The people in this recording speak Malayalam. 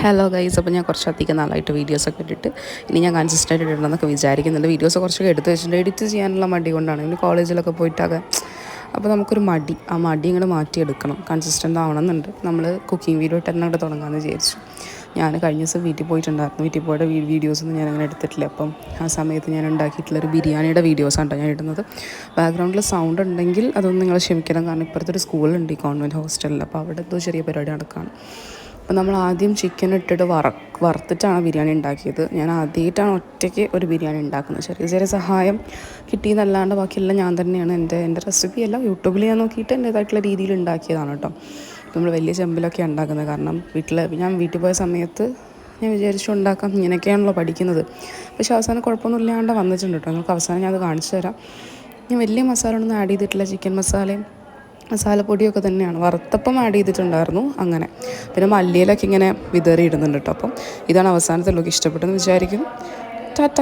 ഹലോ ഗൈസ്, അപ്പോൾ ഞാൻ കുറച്ചധികം നാളായിട്ട് വീഡിയോസൊക്കെ ഇട്ടിട്ട് ഇനി ഞാൻ കൺസിസ്റ്റൻ്റ് ഇടണമെന്നൊക്കെ വിചാരിക്കുന്നുണ്ട്. വീഡിയോസ് കുറച്ചൊക്കെ എടുത്ത് വെച്ചിട്ടുണ്ട്. എഡിറ്റ് ചെയ്യാനുള്ള മടി കൊണ്ടാണ്. ഇനി കോളേജിലൊക്കെ പോയിട്ടൊക്കെ അപ്പോൾ നമുക്കൊരു മടി, ആ മടി ഇങ്ങോട്ട് മാറ്റിയെടുക്കണം. കൺസിസ്റ്റൻ്റ് ആവണമെന്നുണ്ട്. നമ്മൾ കുക്കിംഗ് വീഡിയോ ഇട്ട് തന്നെ അങ്ങോട്ട് തുടങ്ങാമെന്ന് വിചാരിച്ചു. ഞാൻ കഴിഞ്ഞ ദിവസം വീട്ടിൽ പോയിട്ടുണ്ടായിരുന്നു. വീട്ടിൽ പോയിട്ട് വീഡിയോസൊന്നും ഞാൻ അങ്ങനെ എടുത്തിട്ടില്ല. അപ്പം ആ സമയത്ത് ഞാൻ ഉണ്ടാക്കിയിട്ടുള്ളൊരു ബിരിയാണിയുടെ വീഡിയോസാണ് ഞാൻ ഇടുന്നത്. ബാക്ക്ഗ്രൗണ്ടിൽ സൗണ്ട് ഉണ്ടെങ്കിൽ അതൊന്നും നിങ്ങൾ ക്ഷമിക്കണം. കാരണം ഇപ്പുറത്തൊരു സ്കൂളുണ്ട്, ഈ കോൺവെൻറ്റ് ഹോസ്റ്റലിൽ. അപ്പോൾ അവിടെ എന്തോ ചെറിയ പരിപാടി നടക്കുകയാണ്. അപ്പോൾ നമ്മൾ ആദ്യം ചിക്കൻ ഇട്ടിട്ട് വറുത്തിട്ടാണ് ബിരിയാണി ഉണ്ടാക്കിയത്. ഞാൻ ആദ്യമായിട്ടാണ് ഒറ്റയ്ക്ക് ഒരു ബിരിയാണി ഉണ്ടാക്കുന്നത്. ചെറിയ ചെറിയ സഹായം കിട്ടിയെന്നല്ലാണ്ട് ബാക്കിയെല്ലാം ഞാൻ തന്നെയാണ്. എൻ്റെ റെസിപ്പിയല്ല, യൂട്യൂബിൽ ഞാൻ നോക്കിയിട്ട് എൻ്റേതായിട്ടുള്ള രീതിയിൽ ഉണ്ടാക്കിയതാണ് കേട്ടോ. നമ്മൾ വലിയ ചെമ്പിലൊക്കെ ഉണ്ടാക്കുന്നത്. കാരണം ഞാൻ വീട്ടിൽ പോയ സമയത്ത് ഞാൻ വിചാരിച്ചു ഉണ്ടാക്കാം, ഇങ്ങനെയൊക്കെയാണല്ലോ പഠിക്കുന്നത്. പക്ഷേ അവസാനം കുഴപ്പമൊന്നുമില്ലാണ്ട് വന്നിട്ടുണ്ട് കേട്ടോ. നിങ്ങൾക്ക് അവസാനം ഞാനത് കാണിച്ചു തരാം. ഞാൻ വലിയ മസാല ഒന്നും ആഡ് ചെയ്തിട്ടില്ല. ചിക്കൻ മസാലയും മസാലപ്പൊടിയൊക്കെ തന്നെയാണ്. വറുത്തപ്പം ആഡ് ചെയ്തിട്ടുണ്ടായിരുന്നു. അങ്ങനെ പിന്നെ മല്ലിയിലൊക്കെ ഇങ്ങനെ വിതറി ഇടുന്നുണ്ട് കേട്ടോ. അപ്പം ഇതാണ് അവസാനത്തെ ലുക്ക്. ഇഷ്ടപ്പെട്ടെന്ന് വിചാരിക്കും. ടാറ്റ.